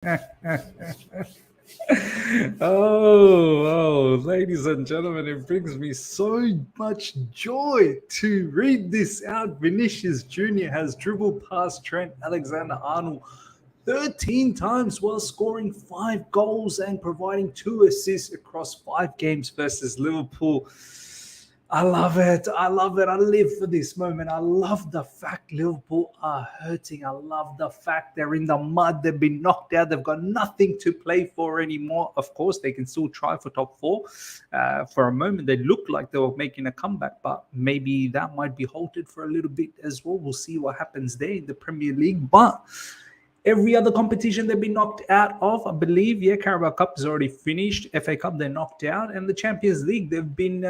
Ladies and gentlemen, it brings me so much joy to read this out. Vinicius Jr. has dribbled past Trent Alexander-Arnold 13 times while scoring 5 goals and providing 2 assists across 5 games versus Liverpool. I love it. I love it. I live for this moment. I love the fact Liverpool are hurting. I love the fact they're in the mud. They've been knocked out. They've got nothing to play for anymore. Of course, they can still try for top four. For a moment, they looked like they were making a comeback, but maybe that might be halted for a little bit as well. We'll see what happens there in the Premier League. But every other competition they've been knocked out of, I believe. Yeah, Carabao Cup is already finished. FA Cup, they're knocked out. And the Champions League, they've been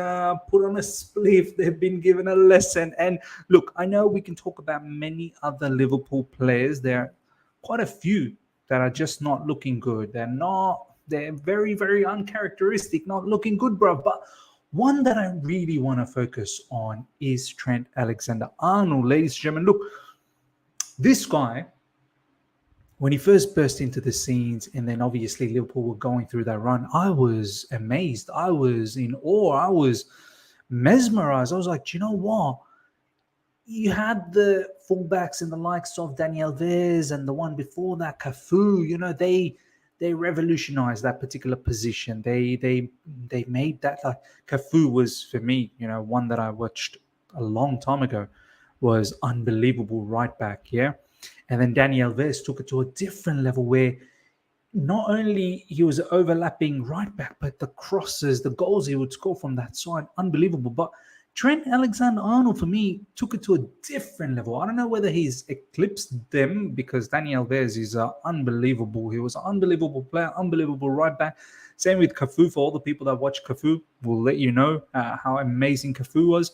put on a spliff. They've been given a lesson. And look, I know we can talk about many other Liverpool players. There are quite a few that are just not looking good. They're very, very uncharacteristic, not looking good, bro. But one that I really want to focus on is Trent Alexander-Arnold. Ladies and gentlemen, look, this guy, when he first burst into the scenes, and then obviously Liverpool were going through that run, I was amazed. I was in awe. I was mesmerized. I was like, do you know what? You had the fullbacks and the likes of Daniel Alves and the one before that, Cafu. You know, they revolutionized that particular position. They made that, like, Cafu was, for me, you know, one that I watched a long time ago, was unbelievable right back. Yeah. And then Daniel Alves took it to a different level where not only he was overlapping right back, but the crosses, the goals he would score from that side, unbelievable. But Trent Alexander-Arnold, for me, took it to a different level. I don't know whether he's eclipsed them, because Daniel Alves is unbelievable. He was an unbelievable player, unbelievable right back. Same with Cafu. For all the people that watch Cafu, will let you know how amazing Cafu was.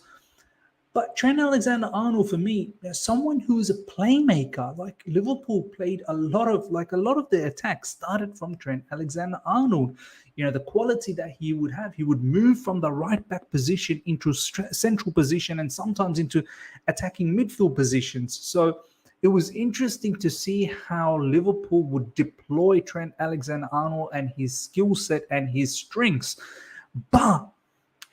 But Trent Alexander-Arnold, for me, someone who is a playmaker. Like, Liverpool played a lot of their attacks started from Trent Alexander-Arnold. You know, the quality that he would have, he would move from the right back position into central position and sometimes into attacking midfield positions. So it was interesting to see how Liverpool would deploy Trent Alexander-Arnold and his skill set and his strengths. But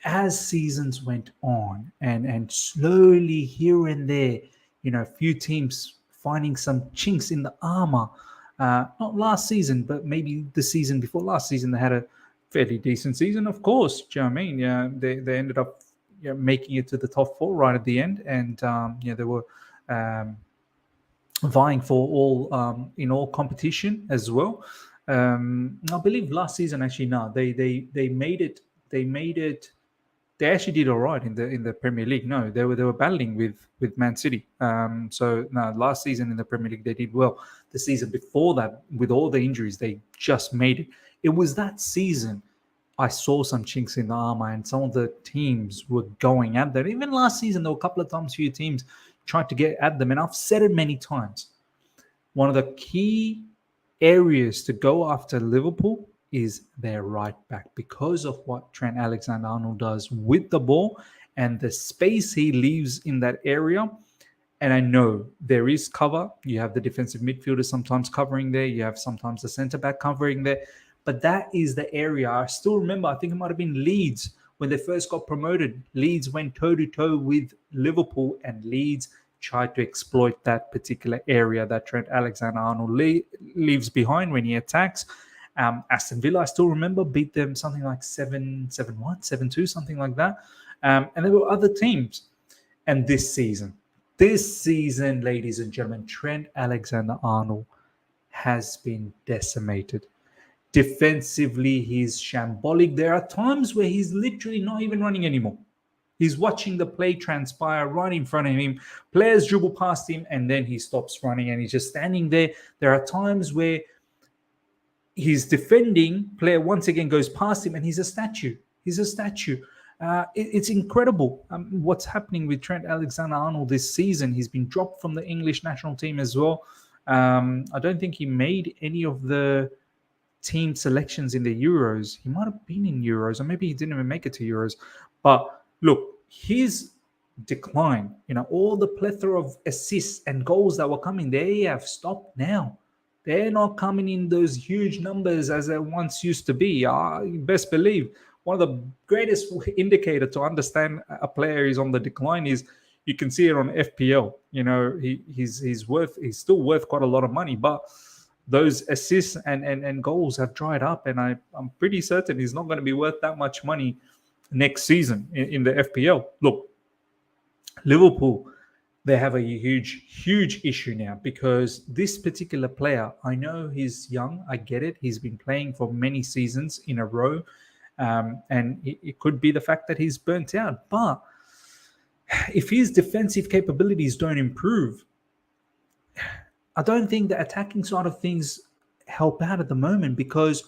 as seasons went on, and slowly here and there, you know, a few teams finding some chinks in the armor. Not last season, but maybe the season before last season, they had a fairly decent season, of course. Do you know what I mean? Yeah, they ended up, you know, making it to the top four right at the end, and they were vying for all in all competition as well. I believe last season, actually, no, they made it. They actually did all right in the Premier League. No, they were battling with Man City. So no, last season in the Premier League they did well. The season before that, with all the injuries, they just made it. It was that season I saw some chinks in the armor, and some of the teams were going at that. Even last season, there were a couple of times few teams tried to get at them, and I've said it many times. One of the key areas to go after Liverpool is their right back, because of what Trent Alexander-Arnold does with the ball and the space he leaves in that area. And I know there is cover. You have the defensive midfielder sometimes covering there. You have sometimes the centre back covering there. But that is the area. I still remember, I think it might have been Leeds when they first got promoted. Leeds went toe-to-toe with Liverpool, and Leeds tried to exploit that particular area that Trent Alexander-Arnold leaves behind when he attacks. Aston Villa, I still remember, beat them something like 7-1, 7-2, something like that. And there were other teams. And this season, ladies and gentlemen, Trent Alexander-Arnold has been decimated. Defensively, he's shambolic. There are times where he's literally not even running anymore. He's watching the play transpire right in front of him. Players dribble past him, and then he stops running, and he's just standing there. There are times where his defending player once again goes past him, and he's a statue. It's incredible what's happening with Trent Alexander-Arnold this season. He's been dropped from the English national team as well. I don't think he made any of the team selections in the Euros. He might have been in Euros, or maybe he didn't even make it to Euros. But look, his decline, all the plethora of assists and goals that were coming, they have stopped now. They're not coming in those huge numbers as they once used to be. Best believe one of the greatest indicator to understand a player is on the decline is you can see it on FPL. He's still worth quite a lot of money, but those assists and goals have dried up, and I'm pretty certain he's not going to be worth that much money next season in the FPL. Look, Liverpool, they have a huge issue now because this particular player, I know he's young, I get it. He's been playing for many seasons in a row, and it could be the fact that he's burnt out. But if his defensive capabilities don't improve, I don't think the attacking side of things help out at the moment because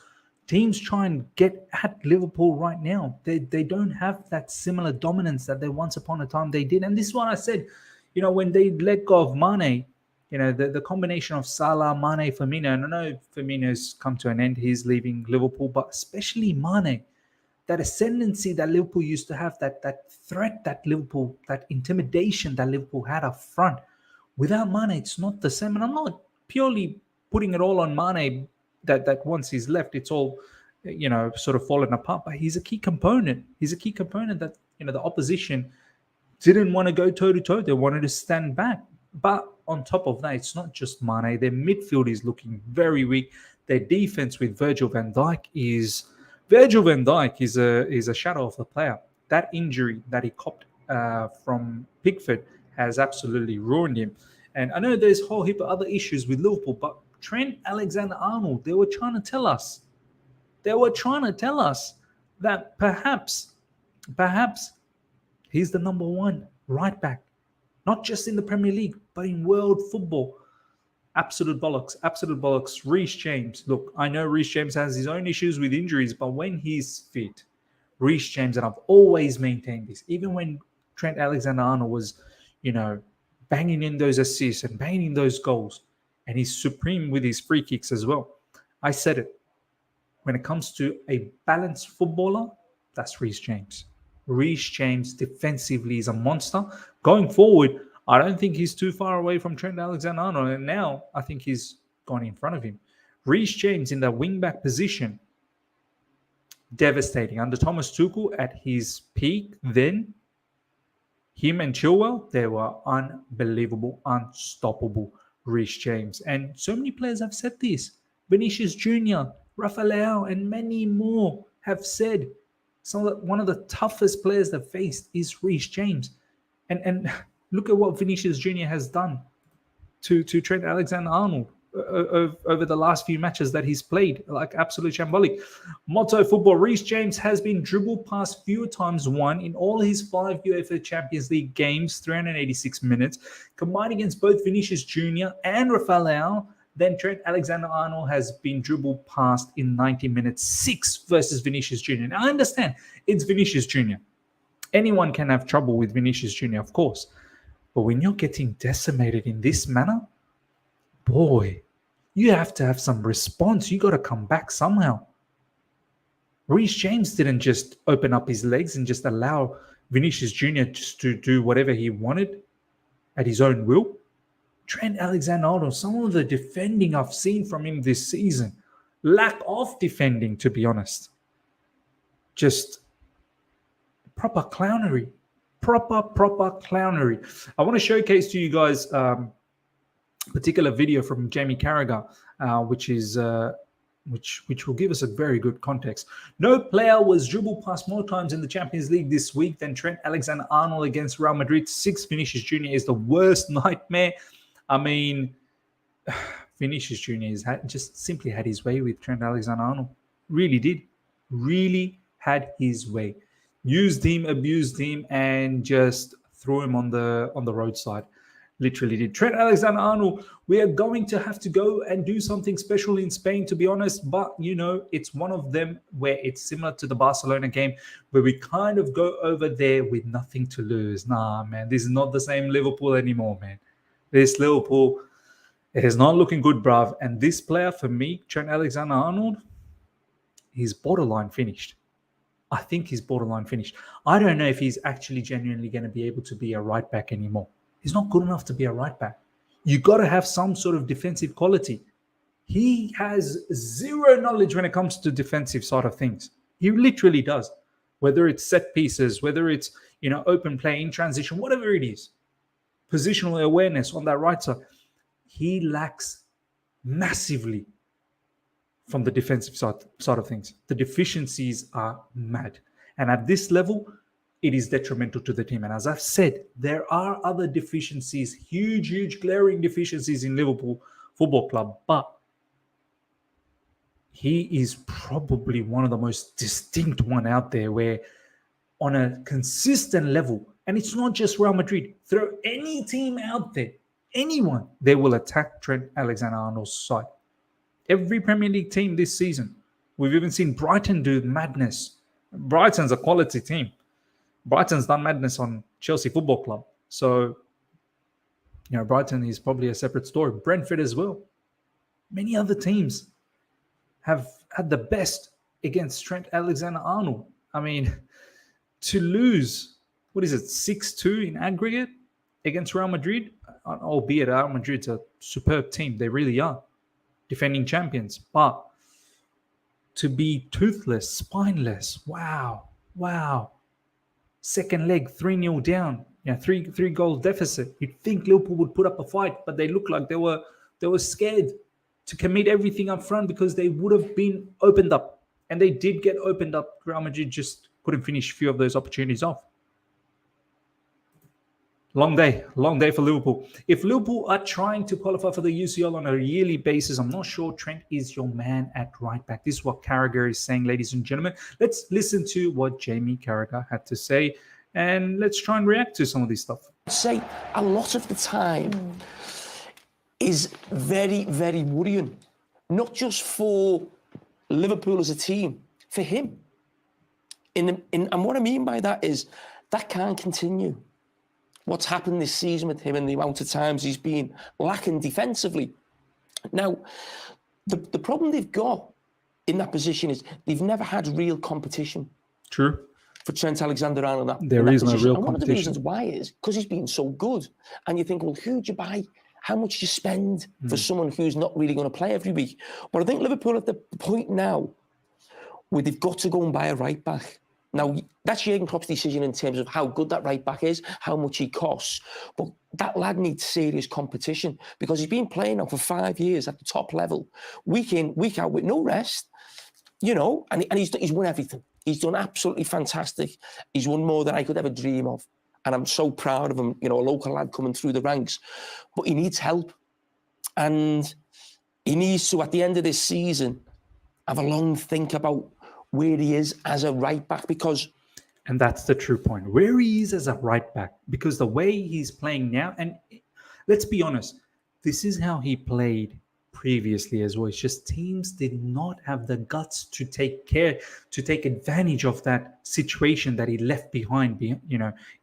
teams try and get at Liverpool right now. They don't have that similar dominance that they once upon a time they did. And this is what I said, when they let go of Mane, the combination of Salah, Mane, Firmino, and I know Firmino's come to an end, he's leaving Liverpool, but especially Mane, that ascendancy that Liverpool used to have, that threat that Liverpool, that intimidation that Liverpool had up front, without Mane, it's not the same. And I'm not purely putting it all on Mane, that once he's left, it's all, sort of fallen apart. But he's a key component. He's a key component that, the opposition didn't want to go toe-to-toe. They wanted to stand back. But on top of that, it's not just Mane. Their midfield is looking very weak. Their defense with Virgil van Dijk is a shadow of the player. That injury that he copped from Pickford has absolutely ruined him. And I know there's a whole heap of other issues with Liverpool, but Trent Alexander-Arnold, they were trying to tell us that perhaps he's the number one right back, not just in the Premier League, but in world football. Absolute bollocks. Reece James. Look, I know Reece James has his own issues with injuries, but when he's fit, Reece James, and I've always maintained this, even when Trent Alexander-Arnold was, banging in those assists and banging in those goals, and he's supreme with his free kicks as well. I said it. When it comes to a balanced footballer, that's Reece James. Reece James defensively is a monster. Going forward, I don't think he's too far away from Trent Alexander-Arnold, and now I think he's gone in front of him. Reece James in the wing-back position, devastating. Under Thomas Tuchel at his peak then, him and Chilwell, they were unbelievable, unstoppable, Reece James. And so many players have said this. Vinicius Jr, Rafael, and many more have said one of the toughest players they've faced is Reece James. And look at what Vinicius Jr has done to Trent Alexander-Arnold over the last few matches that he's played, like absolute shambolic. Motto Football, Reece James has been dribbled past fewer times won in all his 5 UEFA Champions League games, 386 minutes, combined against both Vinicius Jr and Rafael. Then Trent Alexander-Arnold has been dribbled past in 90 minutes, 6 versus Vinicius Jr. Now, I understand it's Vinicius Jr. Anyone can have trouble with Vinicius Jr, of course. But when you're getting decimated in this manner, boy, you have to have some response. You got to come back somehow. Reece James didn't just open up his legs and just allow Vinicius Jr just to do whatever he wanted at his own will. Trent Alexander-Arnold, some of the defending I've seen from him this season, lack of defending, to be honest. Just proper clownery. Proper clownery. I want to showcase to you guys a particular video from Jamie Carragher, which will give us a very good context. No player was dribbled past more times in the Champions League this week than Trent Alexander-Arnold against Real Madrid. 6 Vinicius Jr is the worst nightmare. I mean, Vinicius Jr just simply had his way with Trent Alexander-Arnold. Really did. Really had his way. Used him, abused him, and just threw him on the roadside. Literally did. Trent Alexander-Arnold, we are going to have to go and do something special in Spain, to be honest. But, it's one of them where it's similar to the Barcelona game where we kind of go over there with nothing to lose. Nah, man, this is not the same Liverpool anymore, man. This Liverpool, it is not looking good, bruv. And this player, for me, Trent Alexander-Arnold, he's borderline finished. I think he's borderline finished. I don't know if he's actually genuinely going to be able to be a right back anymore. He's not good enough to be a right back. You got to have some sort of defensive quality. He has zero knowledge when it comes to defensive side of things. He literally does. Whether it's set pieces, whether it's open play in transition, whatever it is, positional awareness on that right side, he lacks massively from the defensive side of things. The deficiencies are mad. And at this level, it is detrimental to the team. And as I've said, there are other deficiencies, huge, glaring deficiencies in Liverpool Football Club. But he is probably one of the most distinct one out there where on a consistent level, and it's not just Real Madrid, throw any team out there, anyone, they will attack Trent Alexander-Arnold's side. Every Premier League team this season. We've even seen Brighton do madness. Brighton's a quality team. Brighton's done madness on Chelsea Football Club. So, Brighton is probably a separate story. Brentford as well. Many other teams have had the best against Trent Alexander-Arnold. I mean, to lose, 6-2 in aggregate against Real Madrid, albeit Real Madrid's a superb team. They really are. Defending champions. But to be toothless, spineless, wow. Second leg, 3-0 down. Three goal deficit. You'd think Liverpool would put up a fight, but they looked like they were scared to commit everything up front because they would have been opened up. And they did get opened up. Real Madrid just couldn't finish a few of those opportunities off. Long day for Liverpool. If Liverpool are trying to qualify for the UCL on a yearly basis, I'm not sure Trent is your man at right back. This is what Carragher is saying, ladies and gentlemen. Let's listen to what Jamie Carragher had to say, and let's try and react to some of this stuff. Say a lot of the time is very, very worrying, not just for Liverpool as a team, for him. And what I mean by that is that can't continue. What's happened this season with him and the amount of times he's been lacking defensively. Now, the problem they've got in that position is they've never had real competition. True. For Trent Alexander-Arnold. There is no real competition. And one of the reasons why is because he's been so good. And you think, well, who'd you buy? How much do you spend for someone who's not really going to play every week? But I think Liverpool are at the point now where they've got to go and buy a right back. Now, that's Jurgen Klopp's decision in terms of how good that right back is, how much he costs. But that lad needs serious competition because he's been playing now for 5 years at the top level, week in, week out, with no rest, and he's won everything. He's done absolutely fantastic. He's won more than I could ever dream of. And I'm so proud of him, a local lad coming through the ranks. But he needs help. And he needs to, at the end of this season, have a long think about where he is as a right back and that's the true point, where he is as a right back, because the way he's playing now, and let's be honest, this is how he played previously as well. It's just teams did not have the guts to take advantage of that situation that he left behind, in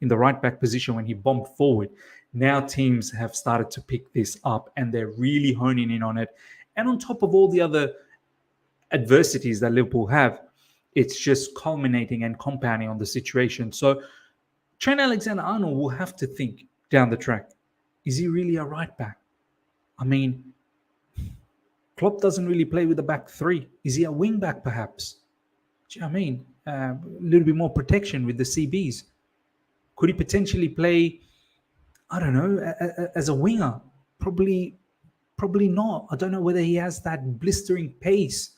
the right back position when he bombed forward. Now teams have started to pick this up and they're really honing in on it. And on top of all the other adversities that Liverpool have, it's just culminating and compounding on the situation. So Trent Alexander-Arnold will have to think down the track, is he really a right back? I mean, Klopp doesn't really play with the back three. Is he a wing back perhaps? Do you know what I mean? A little bit more protection with the CBs. Could he potentially play, I don't know, as a winger? Probably not. I don't know whether he has that blistering pace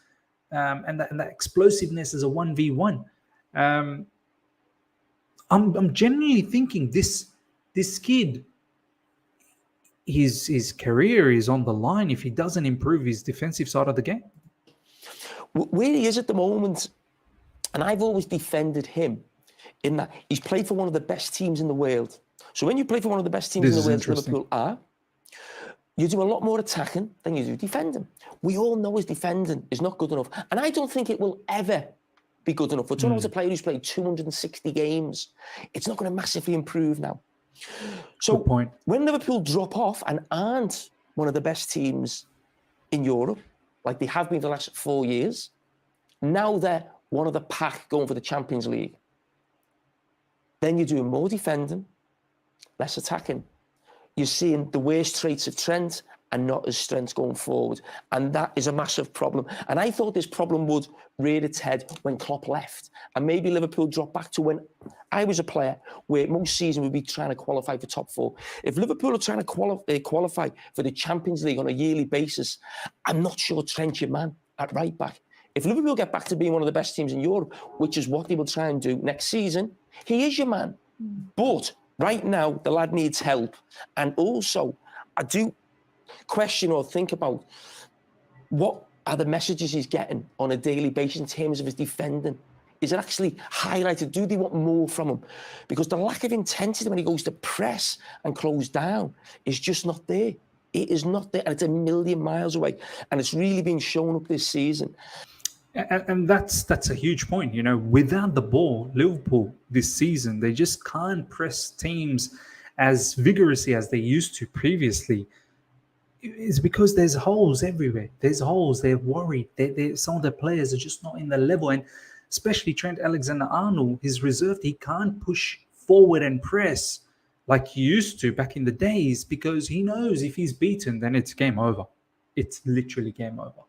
and that explosiveness as a 1v1. I'm genuinely thinking this kid, his career is on the line if he doesn't improve his defensive side of the game. Where he is at the moment, and I've always defended him in that he's played for one of the best teams in the world. So when you play for one of the best teams in the world, Liverpool are, you do a lot more attacking than you do defending. We all know his defending is not good enough. And I don't think it will ever be good enough. We're talking about a player who's played 260 games. It's not going to massively improve now. So when Liverpool drop off and aren't one of the best teams in Europe, like they have been the last 4 years, now they're one of the pack going for the Champions League. Then you're doing more defending, less attacking. You're seeing the worst traits of Trent, and not his strengths going forward. And that is a massive problem. And I thought this problem would rear its head when Klopp left. And maybe Liverpool dropped back to when I was a player, where most season we'd be trying to qualify for top four. If Liverpool are trying to qualify for the Champions League on a yearly basis, I'm not sure Trent's your man at right back. If Liverpool get back to being one of the best teams in Europe, which is what they will try and do next season, he is your man. But right now, the lad needs help. And also, I do question or think about what are the messages he's getting on a daily basis in terms of his defending. Is it actually highlighted? Do they want more from him? Because the lack of intensity when he goes to press and close down is just not there. It is not there, and it's a million miles away. And it's really been shown up this season. And that's a huge point. You know, without the ball, Liverpool this season, they just can't press teams as vigorously as they used to previously. It's because there's holes everywhere. There's holes. They're worried. Some of the players are just not in the level. And especially Trent Alexander-Arnold, he's reserved. He can't push forward and press like he used to back in the days, because he knows if he's beaten, then it's game over. It's literally game over.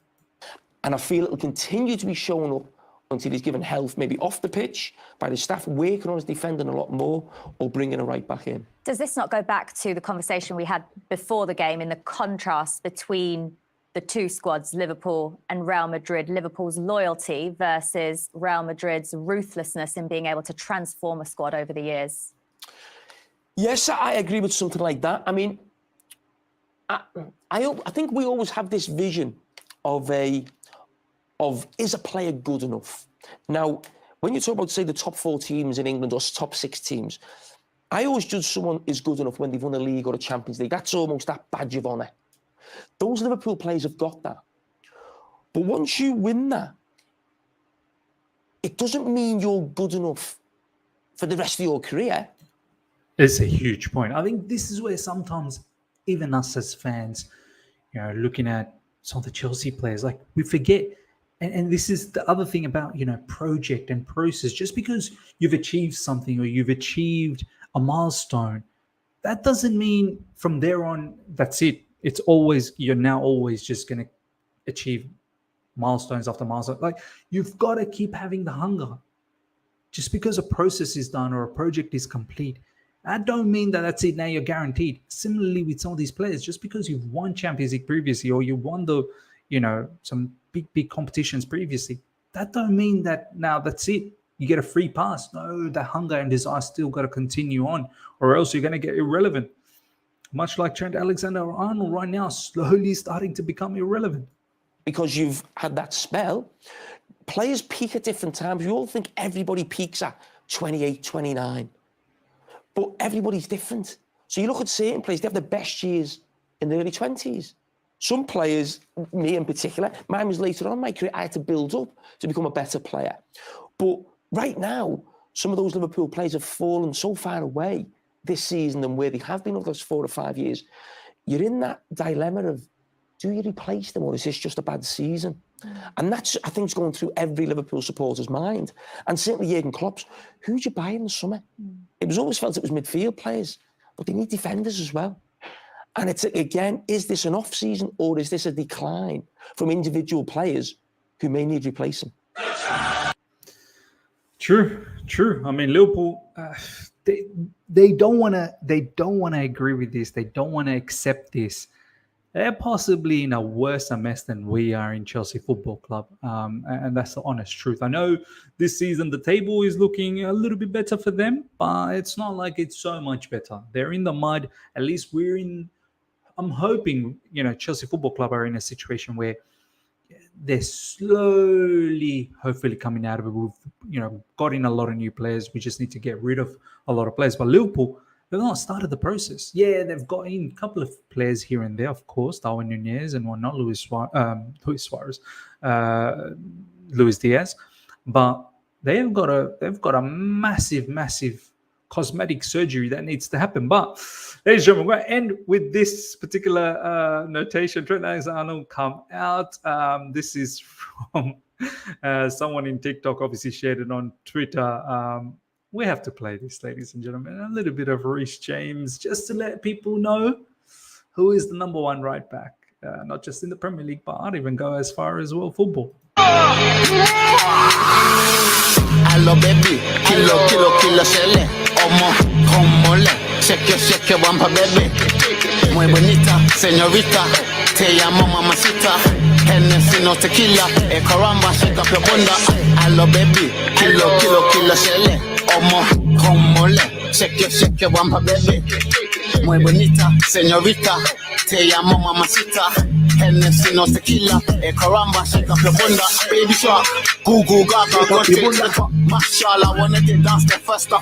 And I feel it'll continue to be shown up until he's given health, maybe off the pitch, by the staff working on his defending a lot more, or bringing a right back in. Does this not go back to the conversation we had before the game in the contrast between the two squads, Liverpool and Real Madrid, Liverpool's loyalty versus Real Madrid's ruthlessness in being able to transform a squad over the years? Yes, I agree with something like that. I mean, I think we always have this vision of is a player good enough? Now, when you talk about, say, the top 4 teams in England or top 6 teams, I always judge someone is good enough when they've won a league or a Champions League. That's almost that badge of honour. Those Liverpool players have got that. But once you win that, it doesn't mean you're good enough for the rest of your career. It's a huge point. I think this is where sometimes even us as fans, you know, looking at some of the Chelsea players, like, we forget. And this is the other thing about, you know, project and process. Just because you've achieved something or you've achieved a milestone, that doesn't mean from there on, that's it. It's always, you're now always just going to achieve milestones after milestone. Like, you've got to keep having the hunger. Just because a process is done or a project is complete, that don't mean that that's it, now you're guaranteed. Similarly with some of these players, just because you've won Champions League previously or you won the, you know, some big competitions previously, that don't mean that now that's it. You get a free pass. No, the hunger and desire still got to continue on, or else you're going to get irrelevant. Much like Trent Alexander-Arnold right now, slowly starting to become irrelevant. Because you've had that spell. Players peak at different times. You all think everybody peaks at 28, 29. But everybody's different. So you look at certain players, they have the best years in the early 20s. Some players, me in particular, mine was later on in my career, I had to build up to become a better player. But right now, some of those Liverpool players have fallen so far away this season than where they have been over those 4 or 5 years. You're in that dilemma of, do you replace them, or is this just a bad season? And that's, I think, is going through every Liverpool supporter's mind. And certainly Jurgen Klopp's, who'd you buy in the summer? It was always felt it was midfield players, but they need defenders as well. And it's, again, is this an off-season or is this a decline from individual players who may need replacing? True. I mean, Liverpool, they don't want to agree with this. They don't want to accept this. They're possibly in a worse mess than we are in Chelsea Football Club. And that's the honest truth. I know this season the table is looking a little bit better for them, but it's not like it's so much better. They're in the mud. At least we're in. I'm hoping, you know, Chelsea Football Club are in a situation where they're slowly, hopefully, coming out of it. We've, you know, got in a lot of new players. We just need to get rid of a lot of players. But Liverpool, they've not started the process. Yeah, they've got in a couple of players here and there, of course, Darwin Nunez and whatnot, Luis Diaz. But they've got a massive cosmetic surgery that needs to happen. But, ladies and gentlemen, we're going to end with this particular notation. Trent Alexander-Arnold come out. This is from someone in TikTok, obviously shared it on Twitter. We have to play this, ladies and gentlemen. A little bit of Reece James, just to let people know who is the number one right back, not just in the Premier League, but I'd even go as far as world football. Hello baby, kilo shele, omo, komole, shake wampa baby, muy bonita, señorita, te llamo mamacita, Hennessy no tequila, caramba, shake up your bunda. Hello baby, kilo shele, omo, komole, shake wampa baby, muy bonita, señorita, te llamo mamacita, Hennessy no tequila, caramba, shake up your bunda. Baby shark, goo gaga, go take the top. Mashallah, wanna get dance the first up.